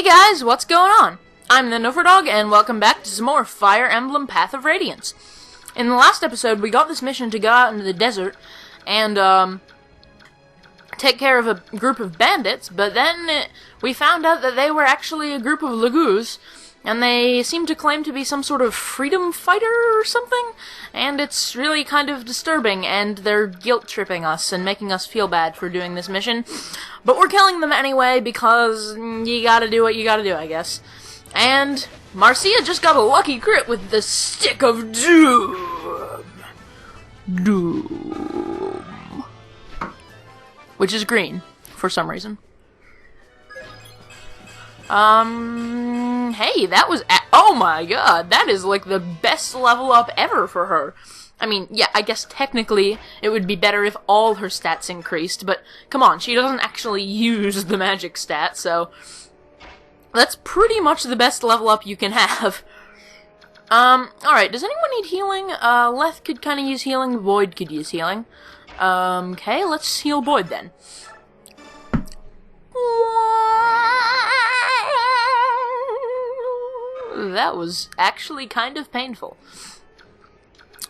guys, what's going on? I'm the Noferdog, and welcome back to some more Fire Emblem Path of Radiance. In the last episode, we got this mission to go out into the desert and, take care of a group of bandits, but then we found out that they were actually a group of Lagoos, and they seem to claim to be some sort of freedom fighter or something, and it's really kind of disturbing, and they're guilt-tripping us and making us feel bad for doing this mission. But we're killing them anyway, because you gotta do what you gotta do, I guess. And Marcia just got a lucky crit with the Stick of Doom. Which is green, for some reason. Hey, that was oh my god, that is like the best level up ever for her. I mean, yeah, I guess technically it would be better if all her stats increased, but come on, she doesn't actually use the magic stat, so that's pretty much the best level up you can have. Alright, does anyone need healing? Leth could kinda use healing, Void could use healing. Okay, let's heal Boyd then. That was actually kind of painful.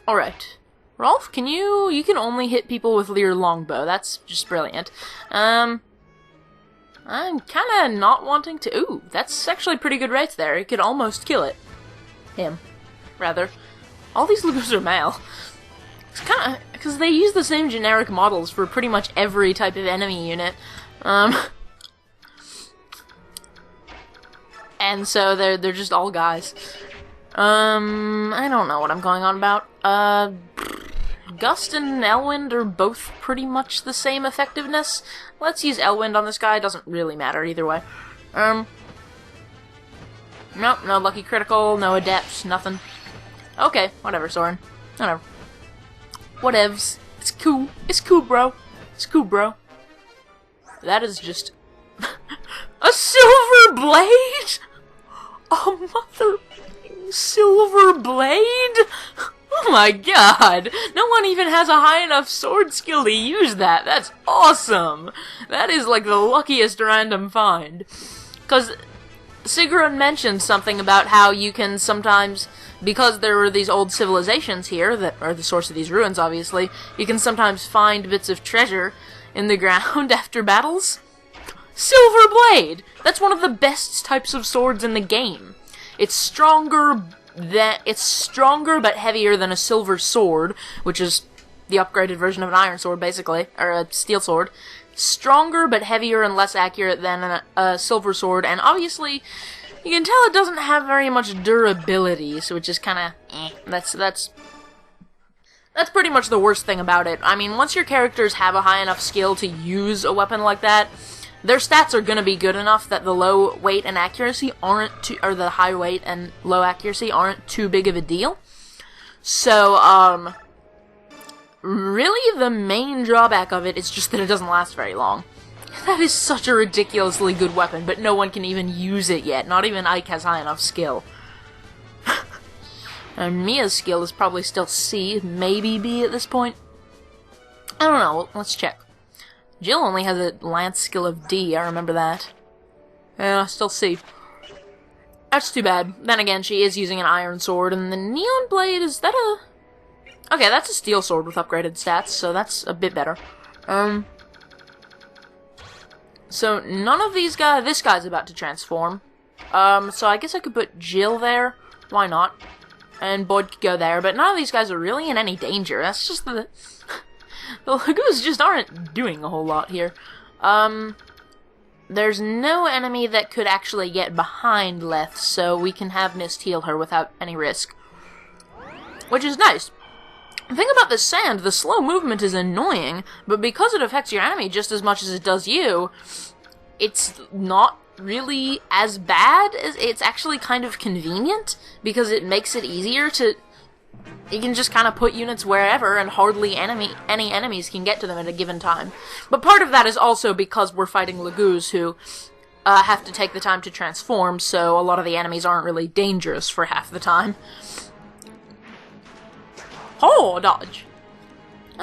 Alright. Rolf, you can only hit people with your longbow. That's just brilliant. I'm kinda not wanting to... Ooh, that's actually pretty good rates there. You could almost kill it. Him. Rather. All these Lagoos are male. It's kinda... because they use the same generic models for pretty much every type of enemy unit. And so they're just all guys. I don't know what I'm going on about. Gust and Elwind are both pretty much the same effectiveness. Let's use Elwind on this guy, it doesn't really matter either way. Nope, no lucky critical, no adepts, nothing. Okay, whatever, Soren. Whatever. Whatevs. It's cool. It's cool, bro. It's cool, bro. That is just... a silver blade?! A mother... silver blade?! Oh my god! No one even has a high enough sword skill to use that! That's awesome! That is like the luckiest random find. Because Sigrun mentioned something about how you can sometimes... because there were these old civilizations here, that are the source of these ruins, obviously, you can sometimes find bits of treasure in the ground after battles. Silver Blade! That's one of the best types of swords in the game. It's stronger but heavier than a silver sword, which is the upgraded version of an iron sword, basically, or a steel sword. Stronger but heavier and less accurate than a silver sword, and obviously... you can tell it doesn't have very much durability, so which is kinda That's pretty much the worst thing about it. I mean, once your characters have a high enough skill to use a weapon like that, their stats are gonna be good enough that the low weight and accuracy aren't too, or the high weight and low accuracy aren't too big of a deal. So, really the main drawback of it is just that it doesn't last very long. That is such a ridiculously good weapon, but no one can even use it yet. Not even Ike has high enough skill. And Mia's skill is probably still C, maybe B at this point. I don't know, let's check. Jill only has a lance skill of D, I remember that. Yeah, still C. That's too bad. Then again, she is using an iron sword, and the neon blade, is that a... okay, that's a steel sword with upgraded stats, so that's a bit better. So, none of these guys... this guy's about to transform. So I guess I could put Jill there. Why not? And Boyd could go there, but none of these guys are really in any danger. That's just the... the Lagoos just aren't doing a whole lot here. There's no enemy that could actually get behind Leth, so we can have Mist heal her without any risk. Which is nice. The thing about the sand, the slow movement is annoying, but because it affects your enemy just as much as it does you, it's not really as bad. It's actually kind of convenient, because it makes it easier to... you can just kind of put units wherever, and hardly any enemies can get to them at a given time. But part of that is also because we're fighting Lagoos who have to take the time to transform, so a lot of the enemies aren't really dangerous for half the time. Oh, dodge.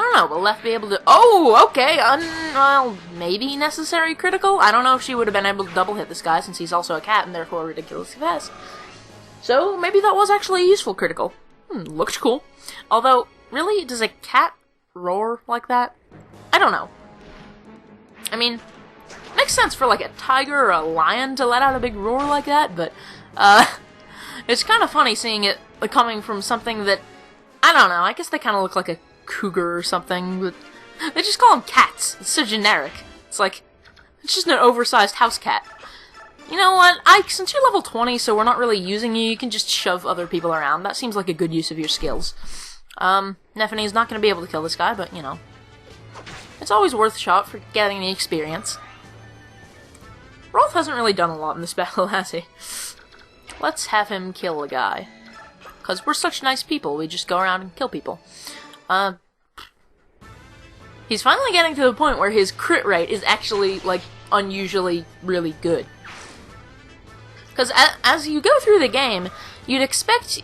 don't know, will Left be able to... Oh, okay, well, maybe necessary critical? I don't know if she would have been able to double hit this guy since he's also a cat and therefore ridiculously fast. So, maybe that was actually a useful critical. Looked cool. Although, really, does a cat roar like that? I don't know. I mean, makes sense for like a tiger or a lion to let out a big roar like that, but, it's kind of funny seeing it coming from something that, I don't know, I guess they kind of look like a cougar or something, but they just call them cats. It's so generic. It's like, it's just an oversized house cat. You know what, since you're level 20, so we're not really using you, you can just shove other people around. That seems like a good use of your skills. Nephene's not going to be able to kill this guy, but, you know, it's always worth a shot for getting the experience. Rolf hasn't really done a lot in this battle, has he? Let's have him kill a guy. Because we're such nice people, we just go around and kill people. He's finally getting to the point where his crit rate is actually, like, unusually really good. Because as you go through the game, you'd expect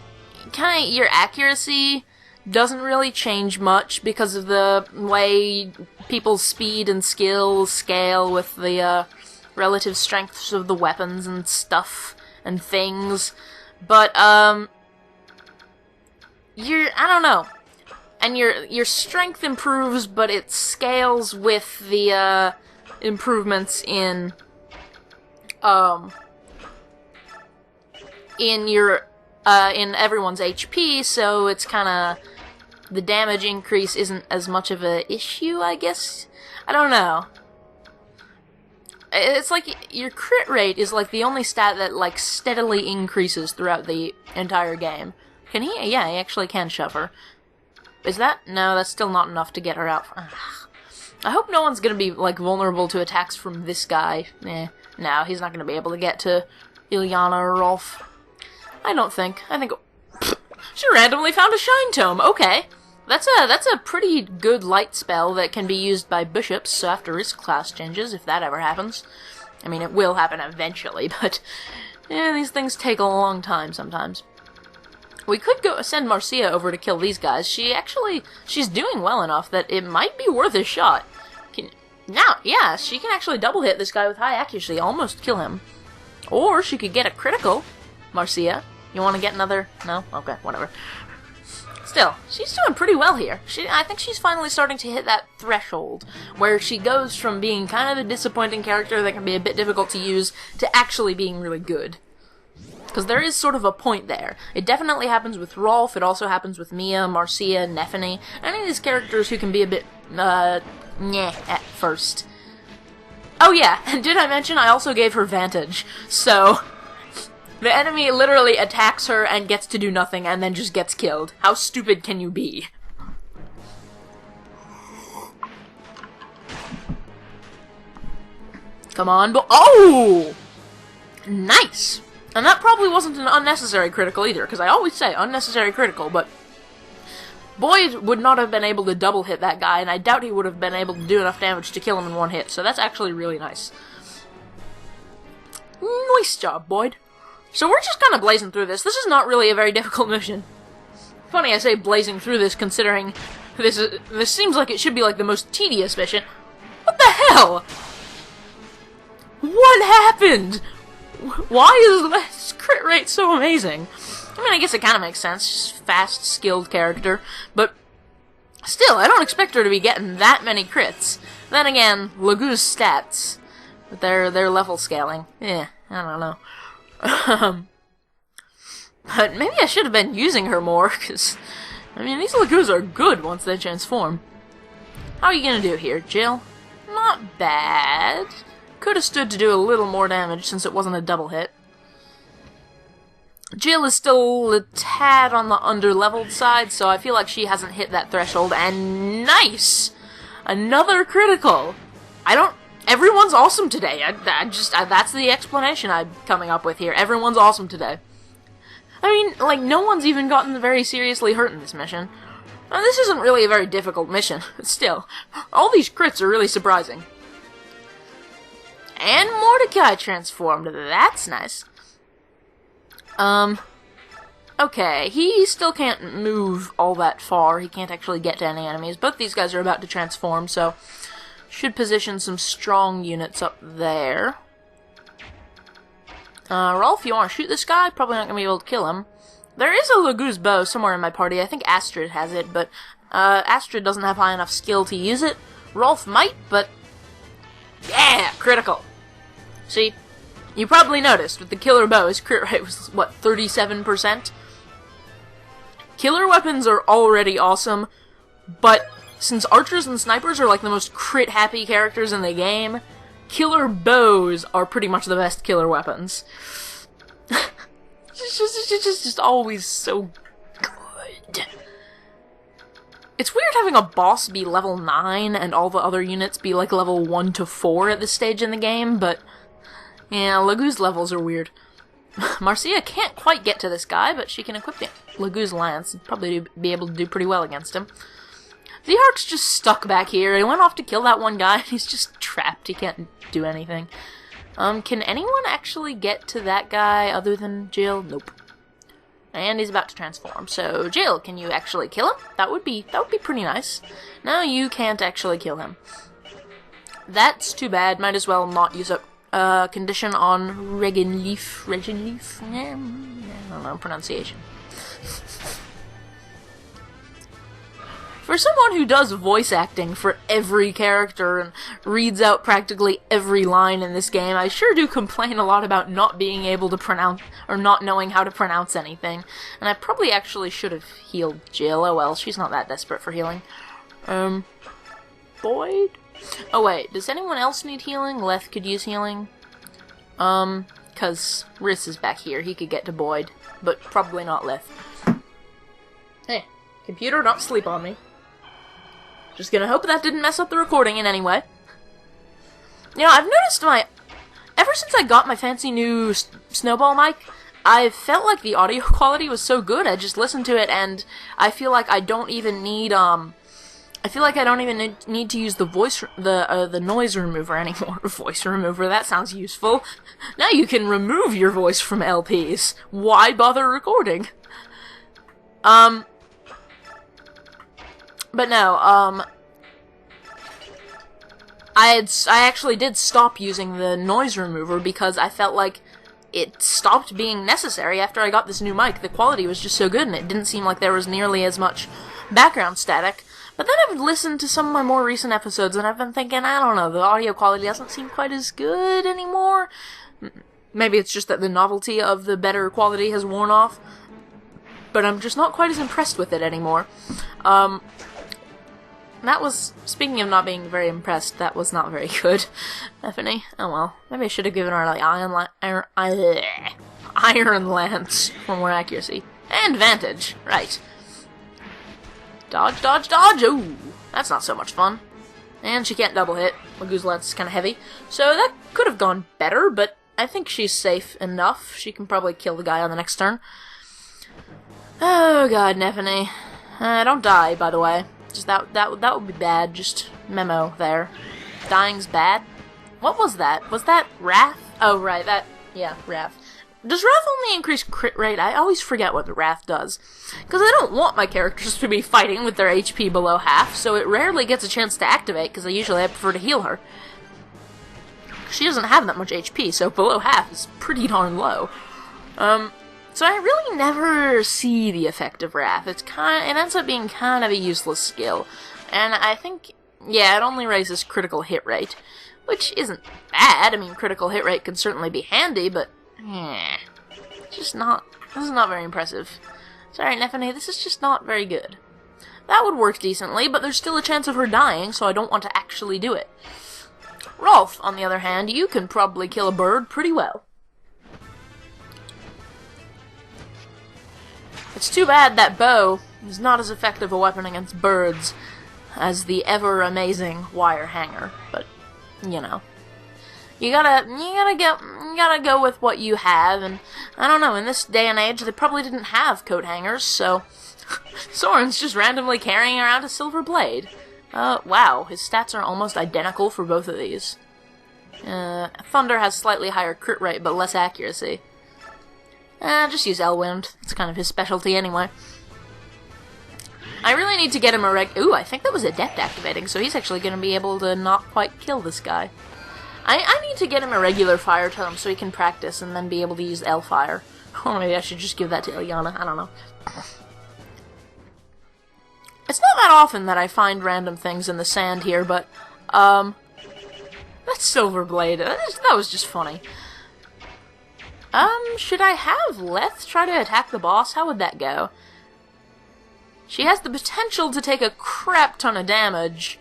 kind of your accuracy doesn't really change much because of the way people's speed and skill scale with the relative strengths of the weapons and stuff and things. But, I don't know. And your strength improves, but it scales with the, improvements in everyone's HP, so it's kinda, the damage increase isn't as much of a issue, I guess? I don't know. It's like, your crit rate is like the only stat that, like, steadily increases throughout the entire game. Can he? Yeah, he actually can shove her. Is that? No, that's still not enough to get her out. I hope no one's gonna be, like, vulnerable to attacks from this guy. No, he's not gonna be able to get to Ilyana or Rolf. I don't think. I think... She randomly found a Shine Tome! Okay. That's a pretty good light spell that can be used by bishops, so after his class changes, if that ever happens. I mean, it will happen eventually, but... these things take a long time sometimes. We could go send Marcia over to kill these guys. She's doing well enough that it might be worth a shot. Yeah, she can actually double hit this guy with high accuracy, almost kill him. Or she could get a critical. Marcia, you want to get another? No? Okay, whatever. Still, she's doing pretty well here. I think she's finally starting to hit that threshold, where she goes from being kind of a disappointing character that can be a bit difficult to use, to actually being really good. Because there is sort of a point there. It definitely happens with Rolf, it also happens with Mia, Marcia, Nephene, any of these characters who can be a bit, nyeh at first. Oh yeah, and did I mention I also gave her Vantage, so... The enemy literally attacks her and gets to do nothing and then just gets killed. How stupid can you be? Come on, oh! Nice! And that probably wasn't an unnecessary critical either, because I always say unnecessary critical, but Boyd would not have been able to double hit that guy, and I doubt he would have been able to do enough damage to kill him in one hit, so that's actually really nice. Nice job, Boyd. So we're just kind of blazing through this. This is not really a very difficult mission. Funny I say blazing through this, considering this seems like it should be like the most tedious mission. What the hell? What happened? Why is this crit rate so amazing? I mean, I guess it kind of makes sense. She's a fast, skilled character. But still, I don't expect her to be getting that many crits. Then again, Lagoo's stats, with their level scaling. I don't know. But maybe I should have been using her more, because, I mean, these Lagoos are good once they transform. How are you gonna do here, Jill? Not bad. Could have stood to do a little more damage since it wasn't a double hit. Jill is still a tad on the under-leveled side, so I feel like she hasn't hit that threshold, and nice! Another critical! Everyone's awesome today. That's the explanation I'm coming up with here. Everyone's awesome today. I mean, like, no one's even gotten very seriously hurt in this mission. Now, this isn't really a very difficult mission, but still, all these crits are really surprising. And Mordecai transformed. That's nice. Okay, he still can't move all that far. He can't actually get to any enemies. Both these guys are about to transform, so should position some strong units up there. Rolf, you want to shoot this guy? Probably not going to be able to kill him. There is a Laguz bow somewhere in my party. I think Astrid has it, but Astrid doesn't have high enough skill to use it. Rolf might, but yeah, critical. See, you probably noticed with the killer bow, his crit rate was, what, 37%? Killer weapons are already awesome, but since archers and snipers are like the most crit-happy characters in the game, killer bows are pretty much the best killer weapons. It's just always so good. It's weird having a boss be level 9 and all the other units be like level 1 to 4 at this stage in the game, but yeah, Laguz levels are weird. Marcia can't quite get to this guy, but she can equip the Laguz lance and probably be able to do pretty well against him. Zehark's just stuck back here. He went off to kill that one guy, and he's just trapped. He can't do anything. Can anyone actually get to that guy other than Jill? Nope. And he's about to transform. So, Jill, can you actually kill him? That would be pretty nice. No, you can't actually kill him. That's too bad. Might as well not use up condition on Regenleaf. Regenleaf? I don't know, pronunciation. For someone who does voice acting for every character and reads out practically every line in this game, I sure do complain a lot about not being able to pronounce, or not knowing how to pronounce anything. And I probably actually should have healed Jill. Oh well, she's not that desperate for healing. Boyd? Oh wait, does anyone else need healing? Leth could use healing. Cause Riss is back here. He could get to Boyd, but probably not Leth. Hey, computer, don't sleep on me. Just gonna hope that didn't mess up the recording in any way. You know, I've noticed ever since I got my fancy new snowball mic, I felt like the audio quality was so good. I just listened to it and I feel like I don't even need, need to use the noise remover anymore. Voice remover, that sounds useful. Now you can remove your voice from LPs. Why bother recording? But no, I actually did stop using the noise remover because I felt like it stopped being necessary after I got this new mic. The quality was just so good and it didn't seem like there was nearly as much background static. But then I've listened to some of my more recent episodes and I've been thinking, I don't know, the audio quality doesn't seem quite as good anymore. Maybe it's just that the novelty of the better quality has worn off. But I'm just not quite as impressed with it anymore. That was, speaking of not being very impressed, that was not very good, Bethany. Oh well, maybe I should have given her like Iron Lance for more accuracy. And Vantage, right. Dodge, dodge, dodge! Ooh, that's not so much fun. And she can't double hit. Laguz Lance is kind of heavy. So that could have gone better, but I think she's safe enough. She can probably kill the guy on the next turn. Oh god, Neffany. Don't die, by the way. Just that would be bad. Just memo there. Dying's bad. What was that? Was that Wrath? Oh, right. Yeah, Wrath. Does Wrath only increase crit rate? I always forget what the Wrath does. Because I don't want my characters to be fighting with their HP below half, so it rarely gets a chance to activate, because I prefer to heal her. She doesn't have that much HP, so below half is pretty darn low. So I really never see the effect of Wrath. It ends up being kind of a useless skill. And I think, yeah, it only raises critical hit rate, which isn't bad. I mean, critical hit rate could certainly be handy, but, this is not very impressive. Sorry, Neffany, this is just not very good. That would work decently, but there's still a chance of her dying, so I don't want to actually do it. Rolf, on the other hand, you can probably kill a bird pretty well. It's too bad that bow is not as effective a weapon against birds as the ever-amazing wire hanger, but, you know. You gotta go with what you have, and, I don't know, in this day and age, they probably didn't have coat hangers, so Soren's just randomly carrying around a silver blade. Wow, his stats are almost identical for both of these. Thunder has slightly higher crit rate, but less accuracy. Just use Elwind. It's kind of his specialty anyway. I really need to get him a ooh, I think that was Adept activating, so he's actually going to be able to not quite kill this guy. I need to get him a regular fire tome so he can practice and then be able to use L-Fire. Or maybe I should just give that to Ilyana, I don't know. It's not that often that I find random things in the sand here, but, that Silverblade, that was just funny. Should I have Leth try to attack the boss? How would that go? She has the potential to take a crap ton of damage,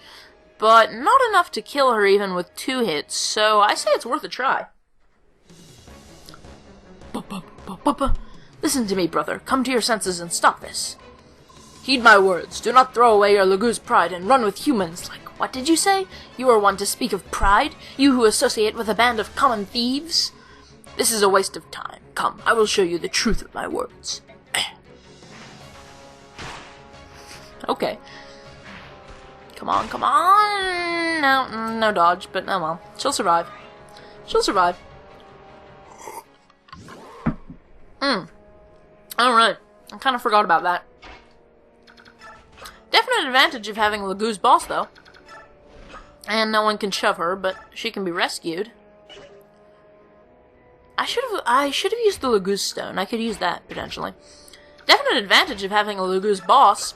but not enough to kill her even with 2 hits, so I say it's worth a try. Listen to me, brother. Come to your senses and stop this. Heed my words. Do not throw away your Lagoo's pride and run with humans like... What did you say? You are one to speak of pride? You who associate with a band of common thieves? This is a waste of time. Come, I will show you the truth of my words. Okay. Come on, come on! No dodge, but oh well. She'll survive. She'll survive. Alright. I kind of forgot about that. Definite advantage of having Lagoo's boss, though. And no one can shove her, but she can be rescued. I should have used the Lagoo's stone. I could use that, potentially. Definite advantage of having a Lagoo's boss,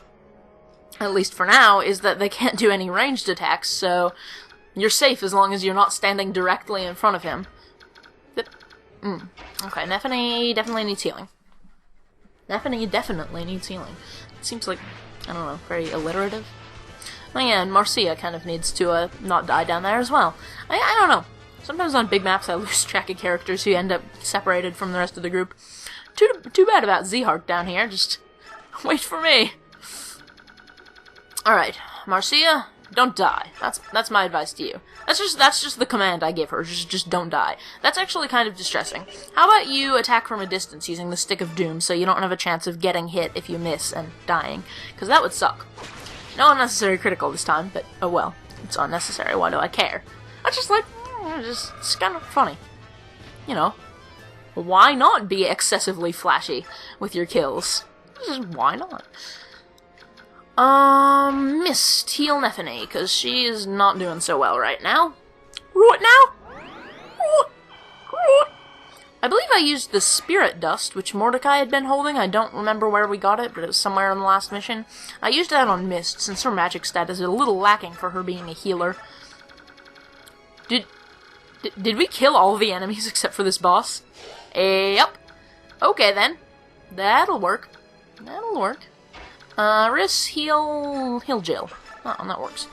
at least for now, is that they can't do any ranged attacks, so you're safe as long as you're not standing directly in front of him. Okay, Nephany definitely needs healing. Nephany definitely needs healing. It seems like, I don't know, very alliterative. Oh yeah, and Marcia kind of needs to not die down there as well. I don't know. Sometimes on big maps I lose track of characters who end up separated from the rest of the group. Too bad about Zehark down here. Just wait for me. Alright, Marcia, don't die. That's my advice to you. That's just the command I give her. Just don't die. That's actually kind of distressing. How about you attack from a distance using the Stick of Doom so you don't have a chance of getting hit if you miss and dying? Because that would suck. No unnecessary critical this time, but oh well. It's unnecessary. Why do I care? I just like, it's kind of funny. You know, why not be excessively flashy with your kills? Just why not? Missed heal Nephany, because she is not doing so well right now. Right now? I believe I used the Spirit Dust, which Mordecai had been holding. I don't remember where we got it, but it was somewhere in the last mission. I used that on Mist, since her magic stat is a little lacking for her being a healer. Did we kill all the enemies except for this boss? Yep. Okay then. That'll work. That'll work. Riss, heal Jill. Oh, that works.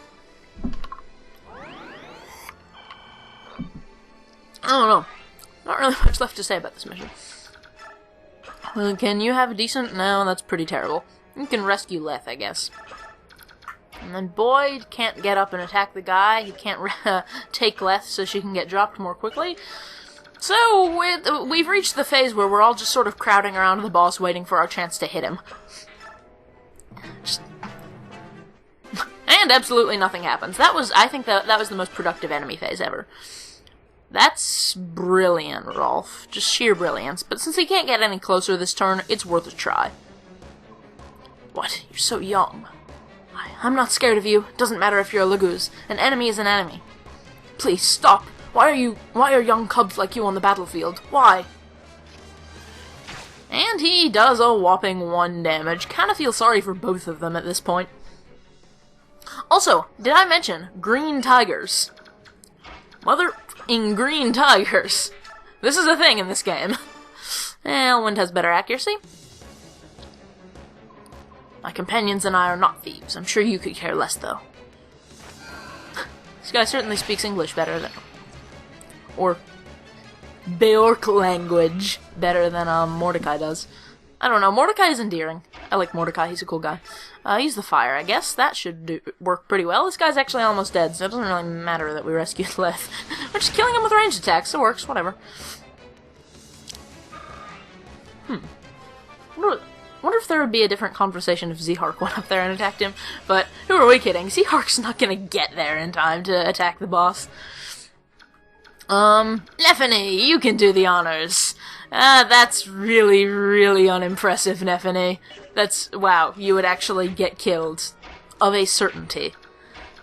I don't know. Not really much left to say about this mission. Can you have a decent? No, that's pretty terrible. You can rescue Leth, I guess. And then Boyd can't get up and attack the guy. He can't take Leth so she can get dropped more quickly. So, we've reached the phase where we're all just sort of crowding around the boss waiting for our chance to hit him. And absolutely nothing happens. I think that was the most productive enemy phase ever. That's brilliant, Rolf. Just sheer brilliance. But since he can't get any closer this turn, it's worth a try. What? You're so young. I'm not scared of you. Doesn't matter if you're a Lagoo's. An enemy is an enemy. Please, stop. Why are young cubs like you on the battlefield? Why? And he does a whopping 1 damage. Kinda feel sorry for both of them at this point. Also, did I mention green tigers? Mother-ing green tigers. This is a thing in this game. Elwind has better accuracy. My companions and I are not thieves. I'm sure you could care less, though. This guy certainly speaks English better than... Or... Beorc language better than Mordecai does. I don't know, Mordecai is endearing. I like Mordecai, he's a cool guy. Use the fire, I guess. That should work pretty well. This guy's actually almost dead, so it doesn't really matter that we rescued Leth. We're just killing him with ranged attacks, it works, whatever. Wonder if there would be a different conversation if Zehark went up there and attacked him. But who are we kidding? Zehark's not gonna get there in time to attack the boss. Neffany, you can do the honors. That's really, really unimpressive, Neffany. Wow, you would actually get killed. Of a certainty.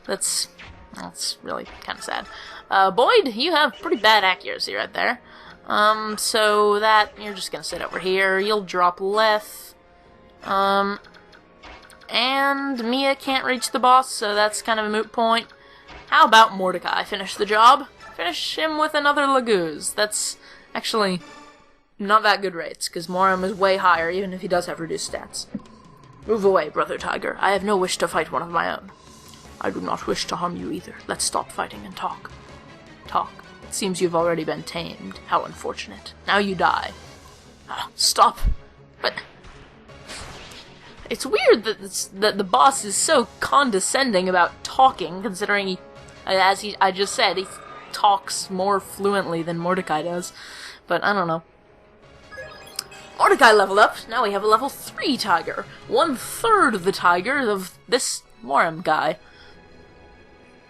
That's really kind of sad. Boyd, you have pretty bad accuracy right there. So that, you're just gonna sit over here. You'll drop left. And Mia can't reach the boss, so that's kind of a moot point. How about Mordecai finish the job? Finish him with another Laguz. That's actually not that good rates, because Moram is way higher, even if he does have reduced stats. Move away, Brother Tiger. I have no wish to fight one of my own. I do not wish to harm you either. Let's stop fighting and talk. Talk. It seems you've already been tamed. How unfortunate. Now you die. Stop. But it's weird that the boss is so condescending about talking, considering I just said, he talks more fluently than Mordecai does. But I don't know. Mordecai leveled up. Now we have a level 3 tiger. 1/3 of the tiger of this Moram guy.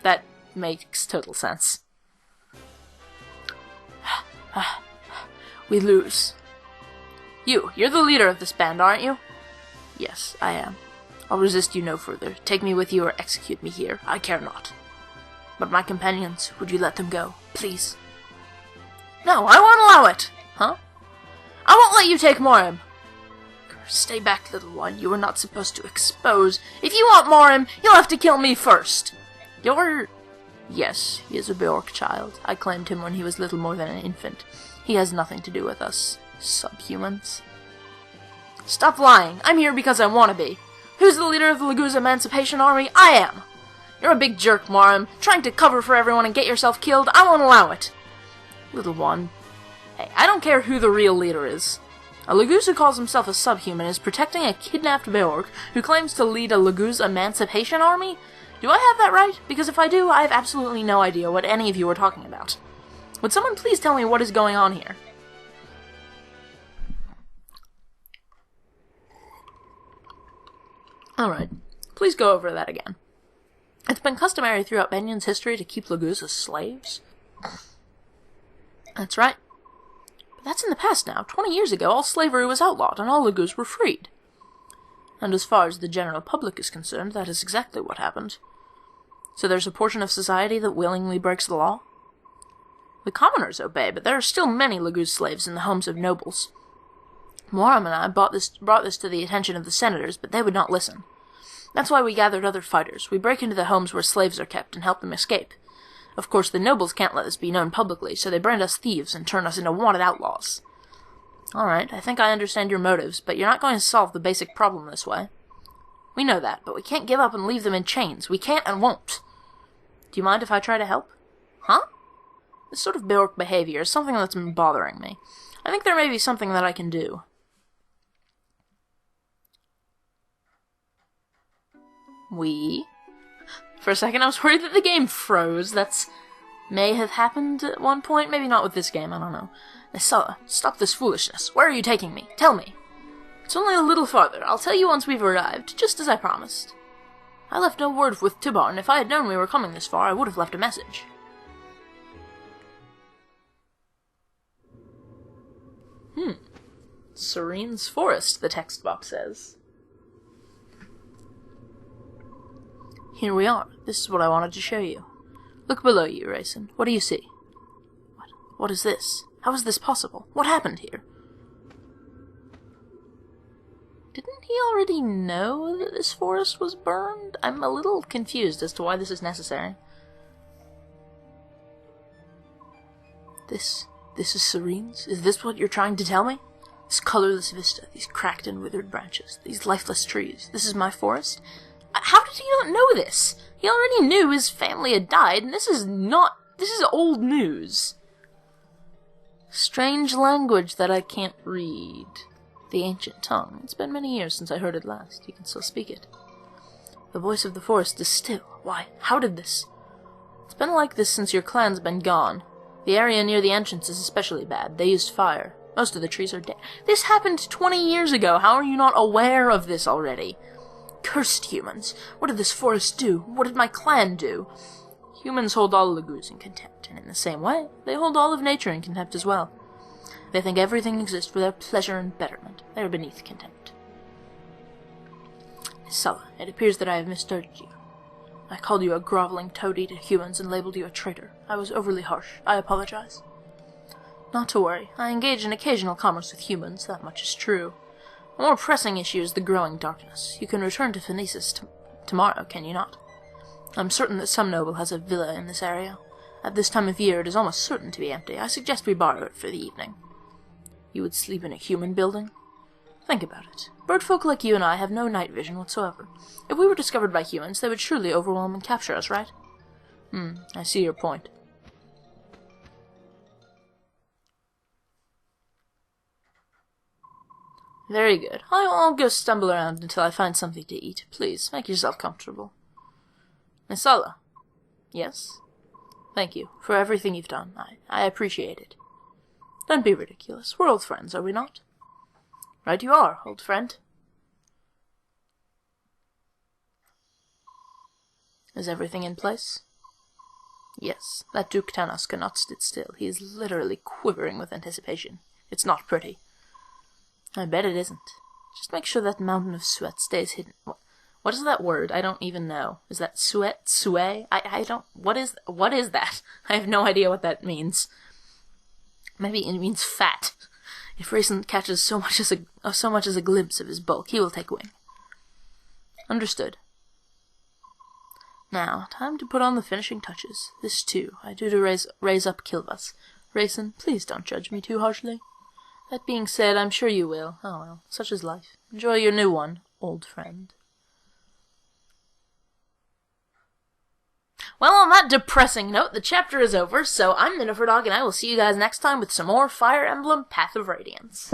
That makes total sense. We lose. You're the leader of this band, aren't you? Yes, I am. I'll resist you no further. Take me with you or execute me here. I care not. But my companions, would you let them go, please? No, I won't allow it! Huh? I won't let you take Moram! Stay back, little one. You were not supposed to expose. If you want Moram, you'll have to kill me first. Yes, he is a Bjork child. I claimed him when he was little more than an infant. He has nothing to do with us, subhumans. Stop lying. I'm here because I want to be. Who's the leader of the Laguz Emancipation Army? I am! You're a big jerk, Moram, trying to cover for everyone and get yourself killed. I won't allow it. Little one. Hey, I don't care who the real leader is. A Laguz who calls himself a subhuman is protecting a kidnapped Bjork who claims to lead a Laguz Emancipation Army? Do I have that right? Because if I do, I have absolutely no idea what any of you are talking about. Would someone please tell me what is going on here? Alright, please go over that again. It's been customary throughout Benion's history to keep Laguz as slaves. That's right. But that's in the past now. 20 years ago, all slavery was outlawed and all Laguz were freed. And as far as the general public is concerned, that is exactly what happened. So there's a portion of society that willingly breaks the law? The commoners obey, but there are still many Laguz slaves in the homes of nobles. Moram and I brought this to the attention of the senators, but they would not listen. That's why we gathered other fighters. We break into the homes where slaves are kept and help them escape. Of course, the nobles can't let this be known publicly, so they brand us thieves and turn us into wanted outlaws. Alright, I think I understand your motives, but you're not going to solve the basic problem this way. We know that, but we can't give up and leave them in chains. We can't and won't. Do you mind if I try to help? Huh? This sort of Bjork behavior is something that's been bothering me. I think there may be something that I can do. For a second I was worried that the game froze. May have happened at one point. Maybe not with this game, I don't know. Stop this foolishness. Where are you taking me? Tell me. It's only a little farther. I'll tell you once we've arrived, just as I promised. I left no word with Tibar, and if I had known we were coming this far, I would have left a message. Serene's Forest, the text box says. Here we are. This is what I wanted to show you. Look below you, Raisin. What do you see? What is this? How is this possible? What happened here? Didn't he already know that this forest was burned? I'm a little confused as to why this is necessary. This is Serene's? Is this what you're trying to tell me? This colorless vista, these cracked and withered branches, these lifeless trees. This is my forest? How did he not know this? He already knew his family had died, and this is old news. Strange language that I can't read. The ancient tongue. It's been many years since I heard it last. You can still speak it. The voice of the forest is still. Why, how did this? It's been like this since your clan's been gone. The area near the entrance is especially bad. They used fire. Most of the trees are dead. This happened 20 years ago. How are you not aware of this already? Cursed humans. What did this forest do? What did my clan do? Humans hold all Lagoos in contempt, and in the same way, they hold all of nature in contempt as well. They think everything exists for their pleasure and betterment. They are beneath contempt. Sulla, it appears that I have misjudged you. I called you a groveling toady to humans and labeled you a traitor. I was overly harsh. I apologize. Not to worry. I engage in occasional commerce with humans, that much is true. A more pressing issue is the growing darkness. You can return to Phoenicis tomorrow, can you not? I'm certain that some noble has a villa in this area. At this time of year it is almost certain to be empty. I suggest we borrow it for the evening. You would sleep in a human building? Think about it. Birdfolk like you and I have no night vision whatsoever. If we were discovered by humans, they would surely overwhelm and capture us, right? I see your point. Very good. I'll go stumble around until I find something to eat. Please, make yourself comfortable. Nisala. Yes? Thank you for everything you've done. I appreciate it. Don't be ridiculous. We're old friends, are we not? Right you are, old friend. Is everything in place? Yes, that Duke Tanos cannot sit still. He is literally quivering with anticipation. It's not pretty. I bet it isn't. Just make sure that mountain of sweat stays hidden. What is that word? I don't even know. Is that sweat? Sway? I don't... What is that? I have no idea what that means. Maybe it means fat. If Rayson catches so much as a glimpse of his bulk, he will take wing. Understood. Now, time to put on the finishing touches. This, too, I do to raise up Kilvas. Rayson, please don't judge me too harshly. That being said, I'm sure you will. Oh well, such is life. Enjoy your new one, old friend. Well, on that depressing note, the chapter is over, so I'm Miniferdog, and I will see you guys next time with some more Fire Emblem Path of Radiance.